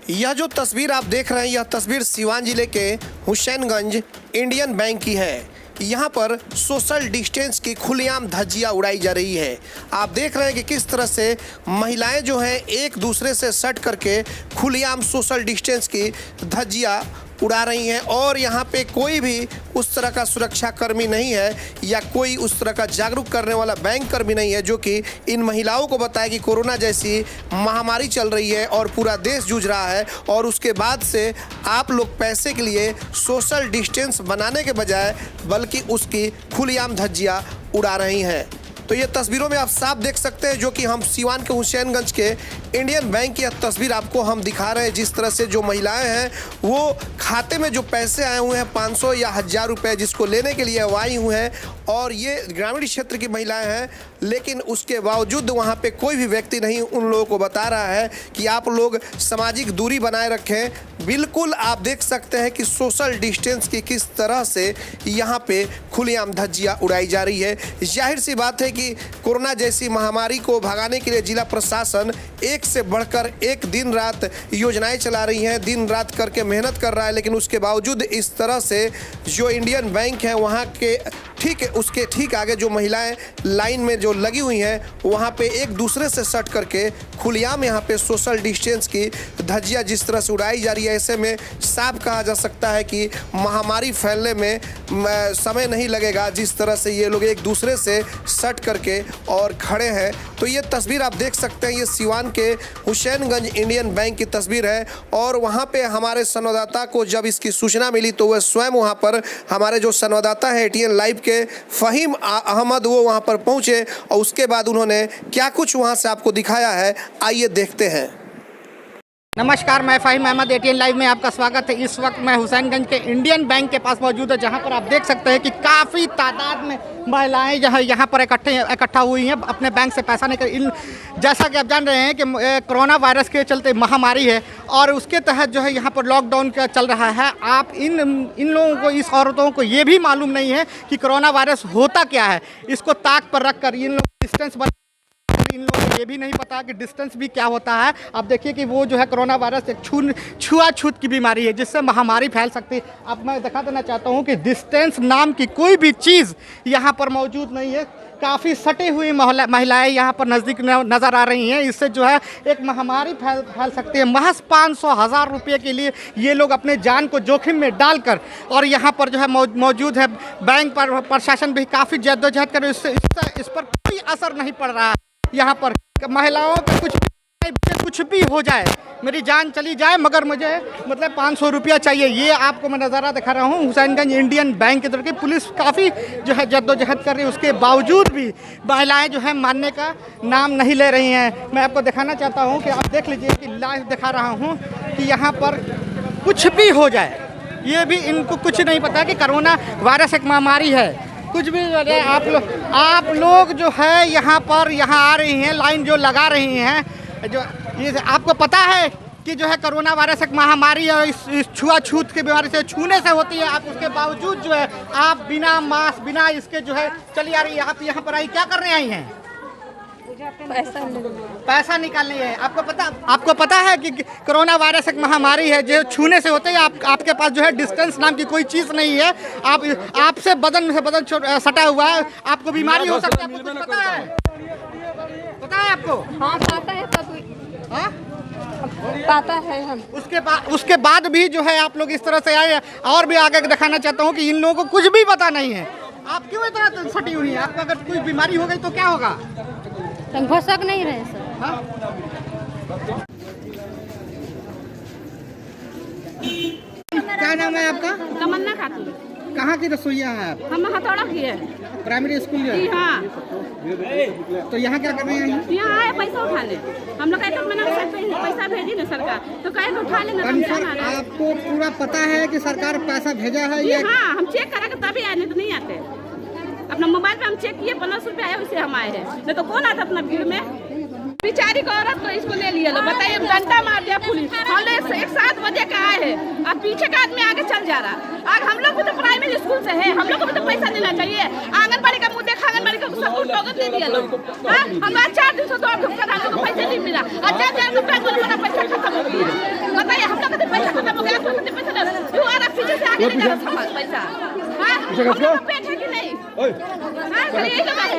यह जो तस्वीर आप देख रहे हैं, यह तस्वीर सीवान जिले के हुसैनगंज इंडियन बैंक की है। यहाँ पर सोशल डिस्टेंस की खुलेआम धज्जियाँ उड़ाई जा रही है। आप देख रहे हैं कि किस तरह से महिलाएं जो हैं एक दूसरे से सट करके खुलेआम सोशल डिस्टेंस की धज्जियाँ उड़ा रही हैं और यहाँ पे कोई भी उस तरह का सुरक्षा कर्मी नहीं है या कोई उस तरह का जागरूक करने वाला बैंक कर्मी नहीं है जो कि इन महिलाओं को बताए कि कोरोना जैसी महामारी चल रही है और पूरा देश जूझ रहा है और उसके बाद से आप लोग पैसे के लिए सोशल डिस्टेंस बनाने के बजाय बल्कि उसकी खुलेआम धज्जियाँ उड़ा रही हैं। तो ये तस्वीरों में आप साफ देख सकते हैं जो कि हम सीवान के हुसैनगंज के इंडियन बैंक की यह तस्वीर आपको हम दिखा रहे हैं। जिस तरह से जो महिलाएं हैं वो खाते में जो पैसे आए हुए हैं 500 या 1000 रुपये जिसको लेने के लिए आई हुए हैं और ये ग्रामीण क्षेत्र की महिलाएं हैं, लेकिन उसके बावजूद वहाँ पे कोई भी व्यक्ति नहीं उन लोगों को बता रहा है कि आप लोग सामाजिक दूरी बनाए रखें। बिल्कुल आप देख सकते हैं कि सोशल डिस्टेंस की किस तरह से यहाँ पे खुलेआम धज्जियाँ उड़ाई जा रही है। जाहिर सी बात है कि कोरोना जैसी महामारी को भगाने के लिए जिला प्रशासन एक से बढ़कर एक दिन रात योजनाएं चला रही हैं, दिन रात करके मेहनत कर रहा है, लेकिन उसके बावजूद इस तरह से जो इंडियन बैंक है वहाँ के उसके ठीक आगे जो महिलाएं लाइन में जो लगी हुई हैं वहाँ पे एक दूसरे से सट करके खुलेआम यहाँ पे सोशल डिस्टेंस की धज्जियाँ जिस तरह से उड़ाई जा रही है, ऐसे में साफ कहा जा सकता है कि महामारी फैलने में समय नहीं लगेगा। जिस तरह से ये लोग एक दूसरे से सट करके और खड़े हैं, तो ये तस्वीर आप देख सकते हैं, ये सीवान के हुसैनगंज इंडियन बैंक की तस्वीर है। और वहाँ पे हमारे संवाददाता को जब इसकी सूचना मिली तो वह स्वयं वहाँ पर हमारे जो संवाददाता है एटीएन लाइव के फ़हीम अहमद वो वहाँ पर पहुँचे और उसके बाद उन्होंने क्या कुछ वहाँ से आपको दिखाया है, आइए देखते हैं। नमस्कार, मैं फ़हीम अहमद एटीएन लाइव में आपका स्वागत है। इस वक्त मैं हुसैनगंज के इंडियन बैंक के पास मौजूद है, जहां पर आप देख सकते हैं कि काफ़ी तादाद में महिलाएं यहां पर इकट्ठा हुई हैं अपने बैंक से पैसा निकल। जैसा कि आप जान रहे हैं कि कोरोना वायरस के चलते महामारी है और उसके तहत जो है यहाँ पर लॉकडाउन का चल रहा है। आप इन लोगों को, इस औरतों को ये भी मालूम नहीं है कि कोरोना वायरस होता क्या है। इसको ताक पर रख कर इन लोग डिस्टेंस इन लोगों को ये भी नहीं पता कि डिस्टेंस भी क्या होता है। आप देखिए कि वो जो है कोरोना वायरस एक छुआछूत की बीमारी है जिससे महामारी फैल सकती है। अब मैं दिखा देना चाहता हूँ कि डिस्टेंस नाम की कोई भी चीज़ यहाँ पर मौजूद नहीं है। काफ़ी सटी हुई महिलाएं यहाँ पर नज़दीक नज़र आ रही हैं। इससे जो है एक महामारी फैल सकती है। महज 500,000 रुपये के लिए ये लोग अपने जान को जोखिम में डालकर और यहाँ पर जो है मौजूद है। बैंक पर प्रशासन भी काफ़ी जद्दोजहद कर इस पर कोई असर नहीं पड़ रहा है। यहाँ पर महिलाओं का कुछ भी हो जाए, मेरी जान चली जाए, मगर मुझे मतलब 500 रुपया चाहिए। ये आपको मैं नज़ारा दिखा रहा हूँ हुसैनगंज इंडियन बैंक की तरफ की। पुलिस काफ़ी जो है जद्दोजहद कर रही है, उसके बावजूद भी महिलाएं जो है मानने का नाम नहीं ले रही हैं। मैं आपको दिखाना चाहता हूँ कि आप देख लीजिए कि लाइव दिखा रहा हूँ कि यहाँ पर कुछ भी हो जाए, ये भी इनको कुछ नहीं पता कि कोरोना वायरस एक महामारी है। कुछ भी आप लोग जो है यहाँ आ रही हैं, लाइन जो लगा रही हैं, जो ये आपको पता है कि जो है कोरोना वायरस एक महामारी है। इस छुआछूत की बीमारी से छूने से होती है। आप उसके बावजूद जो है आप बिना मास्क बिना इसके जो है चली आ रही है। आप यहाँ पर आई क्या करने आई हैं? पैसा निकालनी है। आपको पता है कि कोरोना वायरस एक महामारी है जो छूने से होते हैं। आपके पास जो है डिस्टेंस नाम की कोई चीज़ नहीं है। आपसे बदन सटा हुआ है, आपको बीमारी हो सकती है। आपको कुछ पता है? पता है आपको? हाँ पता है, हाँ पता है हम। उसके बाद भी जो है आप लोग इस तरह से आए। और भी आगे दिखाना चाहता हूँ कि इन लोगों को कुछ भी पता नहीं है। आप क्यों इतना सटी हुई हैं? आपको अगर कोई बीमारी हो गई तो क्या होगा? हम भसक नहीं रहे सर। हाँ? क्या नाम है आपका? तमन्ना खातून। कहाँ की रसोईया है आप? हम हथौड़ा की है। प्राइमरी स्कूल है? जी हाँ। तो यहाँ क्या कर रहे हैं? यहाँ आए पैसा उठाने। हम लोग कहते मैंने पैसा भेजी ना सरकार, तो कहे तो उठा लेना। आपको पूरा पता है कि सरकार पैसा भेजा है? ये हाँ, हम चेक करा के तभी आए, नहीं तो नहीं आते। अपना मोबाइल पे हम चेक किए, 50 रुपये आए, उससे हम आए हैं। नहीं तो कौन आता अपना भीड़ में? बेचारी को औरत को इसको ले लिया लो, बताइए, डंडा मार दिया पुलिस। हम लोग 7 बजे का आए हैं, अब पीछे का आदमी आगे चल जा रहा। आग हम लोग भी तो प्राइमरी स्कूल से है, हम लोग को भी तो पैसा देना चाहिए। आंगनबाड़ी का मुँह देखा, आंगनबाड़ी का सब कुछ लोग दे दिया लोग। हम 4 दिन से दौड़ धूप कर हम लोग को पैसा नहीं मिला। 4 रुपया पैसा खत्म हो गया। बताइए 50 रुपए पैसा ले तू और पीछे से आगे ले जा सामान पैसा हां पेट है कि नहीं हां यही लगा है।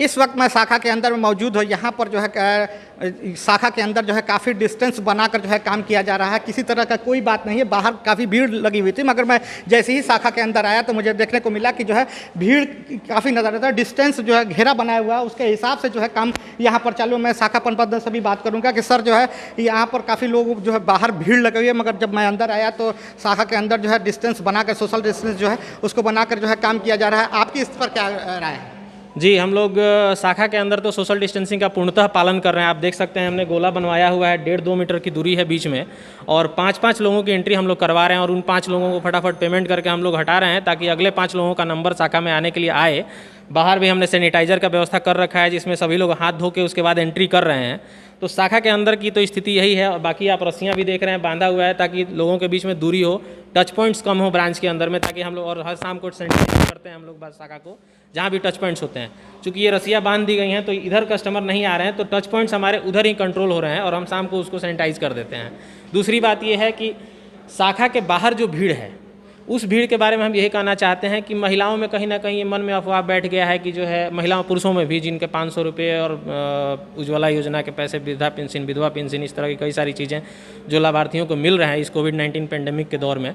इस वक्त मैं शाखा के अंदर में मौजूद हूँ। यहाँ पर जो है शाखा के अंदर जो है काफ़ी डिस्टेंस बनाकर जो है काम किया जा रहा है। किसी तरह का कोई बात नहीं है। बाहर काफ़ी भीड़ लगी हुई थी, मगर मैं जैसे ही शाखा के अंदर आया तो मुझे देखने को मिला कि जो है भीड़ काफ़ी नज़र आता है। डिस्टेंस जो है घेरा बनाया हुआ है, उसके हिसाब से जो है काम यहाँ पर चालू। मैं शाखा प्रबंधक से भी बात करूँगा कि सर जो है यहाँ पर काफ़ी लोग जो है बाहर भीड़ लगी हुई है, मगर जब मैं अंदर आया तो शाखा के अंदर जो है डिस्टेंस बनाकर, सोशल डिस्टेंस जो है उसको बनाकर जो है काम किया जा रहा है। आपकी इस पर क्या राय है? जी, हम लोग शाखा के अंदर तो सोशल डिस्टेंसिंग का पूर्णतः पालन कर रहे हैं। आप देख सकते हैं हमने गोला बनवाया हुआ है, 1.5-2 मीटर की दूरी है बीच में, और 5-5 लोगों की एंट्री हम लोग करवा रहे हैं और उन 5 लोगों को फटाफट पेमेंट करके हम लोग हटा रहे हैं ताकि अगले 5 लोगों का नंबर शाखा में आने के लिए आए। बाहर भी हमने सैनिटाइज़र का व्यवस्था कर रखा है जिसमें सभी लोग हाथ धो के उसके बाद एंट्री कर रहे हैं। तो शाखा के अंदर की तो स्थिति यही है। और बाकी आप रस्सियाँ भी देख रहे हैं बांधा हुआ है ताकि लोगों के बीच में दूरी हो, टच पॉइंट्स कम हो ब्रांच के अंदर में, ताकि हम लोग, और हर शाम को सैनिटाइज करते हैं हम लोग बस शाखा को जहाँ भी टच पॉइंट्स होते हैं। चूँकि ये रस्सियाँ बांध दी गई हैं तो इधर कस्टमर नहीं आ रहे हैं, तो टच पॉइंट्स हमारे उधर ही कंट्रोल हो रहे हैं और हम शाम को उसको सैनिटाइज कर देते हैं। दूसरी बात ये है कि शाखा के बाहर जो भीड़ है उस भीड़ के बारे में हम यही कहना चाहते हैं कि महिलाओं में कहीं ना कहीं ये मन में अफवाह बैठ गया है कि जो है महिलाओं पुरुषों में भी जिनके 500 रुपये और उज्ज्वला योजना के पैसे, वृद्धा पेंशन, विधवा पेंशन, इस तरह की कई सारी चीज़ें जो लाभार्थियों को मिल रहे हैं इस कोविड-19 पेंडेमिक के दौर में,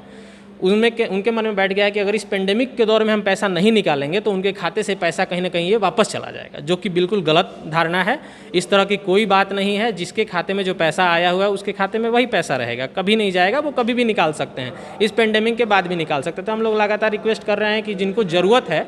उनके मन में बैठ गया है कि अगर इस पेंडेमिक के दौर में हम पैसा नहीं निकालेंगे तो उनके खाते से पैसा कहीं ना कहीं ये वापस चला जाएगा, जो कि बिल्कुल गलत धारणा है। इस तरह की कोई बात नहीं है। जिसके खाते में जो पैसा आया हुआ है उसके खाते में वही पैसा रहेगा, कभी नहीं जाएगा। वो कभी भी निकाल सकते हैं, इस पेंडेमिक के बाद भी निकाल सकते हैं। तो हम लोग लगातार रिक्वेस्ट कर रहे हैं कि जिनको ज़रूरत है,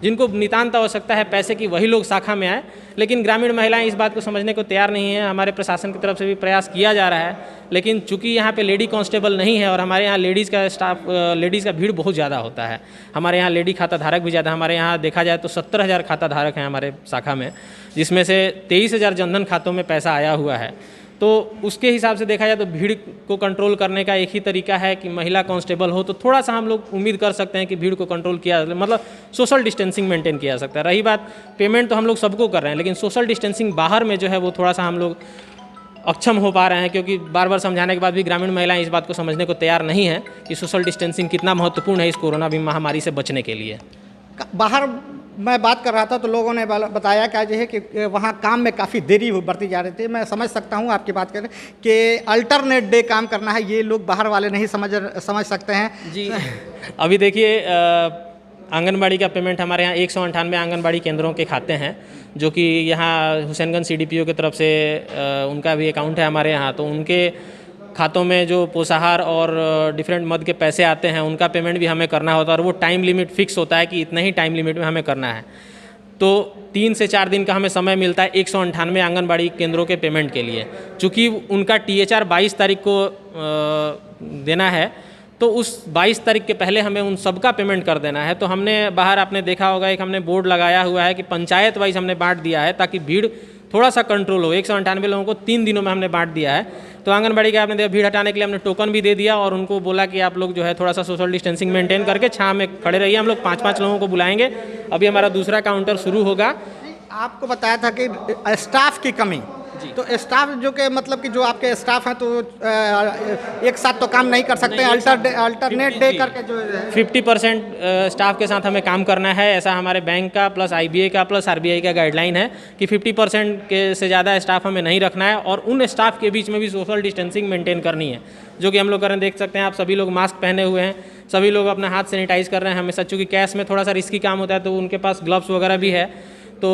जिनको नितांत आवश्यकता है पैसे की, वही लोग शाखा में आए। लेकिन ग्रामीण महिलाएं इस बात को समझने को तैयार नहीं है। हमारे प्रशासन की तरफ से भी प्रयास किया जा रहा है, लेकिन चूंकि यहाँ पे लेडी कांस्टेबल नहीं है और हमारे यहाँ लेडीज़ का स्टाफ, लेडीज़ का भीड़ बहुत ज़्यादा होता है। हमारे यहाँ लेडी खाता धारक भी ज़्यादा। हमारे यहाँ देखा जाए तो 70,000 खाता धारक हैं हमारे शाखा में, जिसमें से 23,000 जनधन खातों में पैसा आया हुआ है। तो उसके हिसाब से देखा जाए तो भीड़ को कंट्रोल करने का एक ही तरीका है कि महिला कांस्टेबल हो, तो थोड़ा सा हम लोग उम्मीद कर सकते हैं कि भीड़ को कंट्रोल किया, मतलब सोशल डिस्टेंसिंग मेंटेन किया जा सकता है। रही बात पेमेंट, तो हम लोग सबको कर रहे हैं, लेकिन सोशल डिस्टेंसिंग बाहर में जो है वो थोड़ा सा हम लोग अक्षम हो पा रहे हैं, क्योंकि बार बार समझाने के बाद भी ग्रामीण महिलाएं इस बात को समझने को तैयार नहीं है कि सोशल डिस्टेंसिंग कितना महत्वपूर्ण है इस कोरोना महामारी से बचने के लिए। बाहर मैं बात कर रहा था तो लोगों ने बताया क्या जो है कि वहाँ काम में काफ़ी देरी बरती जा रही थी। मैं समझ सकता हूँ आपकी बात करें कि अल्टरनेट डे काम करना है, ये लोग बाहर वाले नहीं समझ सकते हैं। जी अभी देखिए आंगनबाड़ी का पेमेंट हमारे यहाँ 198 आंगनबाड़ी केंद्रों के खाते हैं, जो कि यहाँ हुसैनगंज CDPO की तरफ से उनका भी अकाउंट है हमारे यहाँ। तो उनके खातों में जो पोषाहार और डिफरेंट मद के पैसे आते हैं उनका पेमेंट भी हमें करना होता है, और वो टाइम लिमिट फिक्स होता है कि इतना ही टाइम लिमिट में हमें करना है। तो 3 से 4 दिन का हमें समय मिलता है 198 आंगनबाड़ी केंद्रों के पेमेंट के लिए। चूँकि उनका THR 22 तारीख को देना है, तो उस 22 तारीख के पहले हमें उन सबका पेमेंट कर देना है। तो हमने बाहर, आपने देखा होगा, एक हमने बोर्ड लगाया हुआ है कि पंचायत वाइज हमने बांट दिया है ताकि भीड़ थोड़ा सा कंट्रोल हो। 198 लोगों को 3 दिनों में हमने बांट दिया है। तो आंगनबाड़ी का आपने देखा, भीड़ हटाने के लिए हमने टोकन भी दे दिया और उनको बोला कि आप लोग जो है थोड़ा सा सोशल डिस्टेंसिंग मेंटेन करके छांव में खड़े रहिए। हम लोग 5-5 लोगों को बुलाएंगे। अभी हमारा दूसरा काउंटर शुरू होगा। आपको बताया था कि स्टाफ की कमी, तो स्टाफ जो कि मतलब कि जो आपके स्टाफ हैं तो एक साथ तो काम नहीं कर सकते, अल्टरनेट डे करके जो 50% स्टाफ के साथ हमें काम करना है। ऐसा हमारे बैंक का प्लस IBA का प्लस RBI का गाइडलाइन है कि 50% के से ज़्यादा स्टाफ हमें नहीं रखना है, और उन स्टाफ के बीच में भी सोशल डिस्टेंसिंग मेंटेन करनी है, जो कि हम लोग करें। देख सकते हैं आप, सभी लोग मास्क पहने हुए हैं, सभी लोग अपना हाथ सैनिटाइज कर रहे हैं हमेशा। चूँकि कैश में थोड़ा सा रिस्की काम होता है तो उनके पास ग्लव्स वगैरह भी है। तो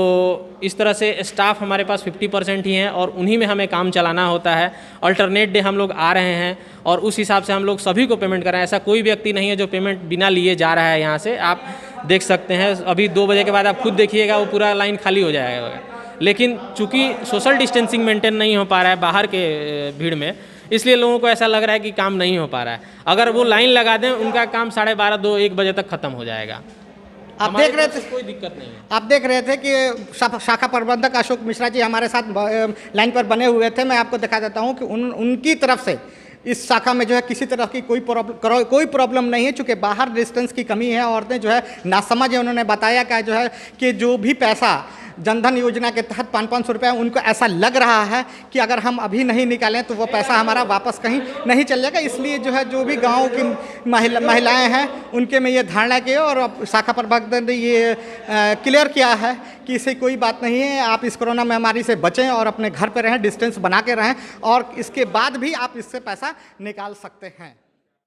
इस तरह से स्टाफ हमारे पास 50% ही हैं और उन्हीं में हमें काम चलाना होता है। अल्टरनेट डे हम लोग आ रहे हैं और उस हिसाब से हम लोग सभी को पेमेंट कर रहे हैं। ऐसा कोई व्यक्ति नहीं है जो पेमेंट बिना लिए जा रहा है यहाँ से। आप देख सकते हैं, अभी 2 बजे के बाद आप खुद देखिएगा वो पूरा लाइन खाली हो जाएगा। लेकिन चूँकि सोशल डिस्टेंसिंग मेंटेन नहीं हो पा रहा है बाहर के भीड़ में, इसलिए लोगों को ऐसा लग रहा है कि काम नहीं हो पा रहा है। अगर वो लाइन लगा दें, उनका काम 12:30, 2-1 बजे तक ख़त्म हो जाएगा। आप देख रहे थे, कोई दिक्कत नहीं है। आप देख रहे थे कि शाखा प्रबंधक अशोक मिश्रा जी हमारे साथ लाइन पर बने हुए थे। मैं आपको दिखा देता हूं कि उनकी तरफ से इस शाखा में जो है किसी तरह की कोई प्रॉब्लम नहीं है, चूँकि बाहर डिस्टेंस की कमी है। औरतें जो है नासमझ है। उन्होंने बताया क्या जो है कि जो भी पैसा जनधन योजना के तहत 500 रुपये, उनको ऐसा लग रहा है कि अगर हम अभी नहीं निकालें तो वो पैसा हमारा वापस कहीं नहीं चल जाएगा। इसलिए जो है जो भी गाँव की महिलाएँ हैं उनके में ये धारणा की और अब शाखा प्रबंधक ने ये क्लियर किया है कि इससे कोई बात नहीं है, आप इस कोरोना महामारी से बचें और अपने घर पर रहें, डिस्टेंस बना के रहें और इसके बाद भी आप इससे पैसा निकाल सकते हैं।